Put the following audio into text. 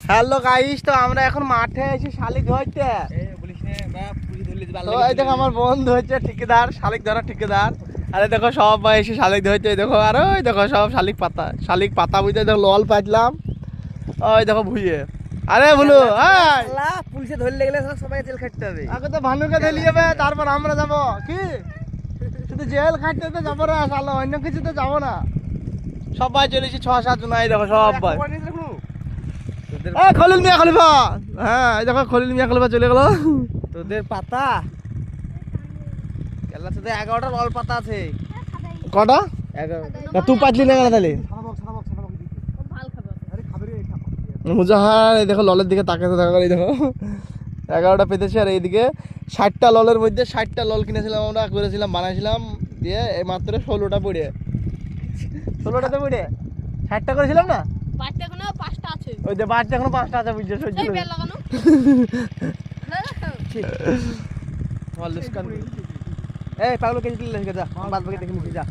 Hello guys, তো আমরা এখন মাঠে এসে শালিক ধরতে। তো এই দেখো আমার বন্ধু হচ্ছে ঠিকাদার, শালিক ধরা ঠিকাদার। আরে দেখো সব এসে শালিক ধরতে, দেখো আর ওই দেখো সব শালিক পাতা বুঝতে দেখো লল পাইলাম। ওই দেখো ভুইয়ে। আরে বলু পুলিশে ধরলে গেলে সবাই জেল খাটতে হবে। আগে তো ভানুকে ধরে যাবে, তারপর আমরা যাবো। কি শুধু জেল খাটতে তো যাবো না, শালো অন্য কিছু তো যাবো না। সবাই চলেছি 6-7 জন। এই দেখো সবাই খলিল মিয়া খলিফা। হ্যাঁ এই দেখো খলিল মিয়া খলিফা চলে গেল। তোদের পাতা কেলা তোদের 11টা লল পাতা আছে। কটা? 11। তুই পাইলি না কেন তাহলে? মুজাহার এই দেখো ললের দিকে তাকাতে থাকা। এই দেখো 11টা পেতেছি, আর এইদিকে 60টা ললের মধ্যে 60টা লল কিনেছিলাম আমরা, করেছিলাম বানাইছিলাম দিয়ে এই মাত্র 16টা পড়ে 16টাতে পড়ে 60টা করেছিলাম না। বাচ্চা এখনো 5টা আছে। ওই যে বাচ্চা এখনো 5টা আছে বুঝছো সহ্য এই করে। বেল লাগানো এই পাগল কেজি দিলে যা বাদ বাকি দেখে যা।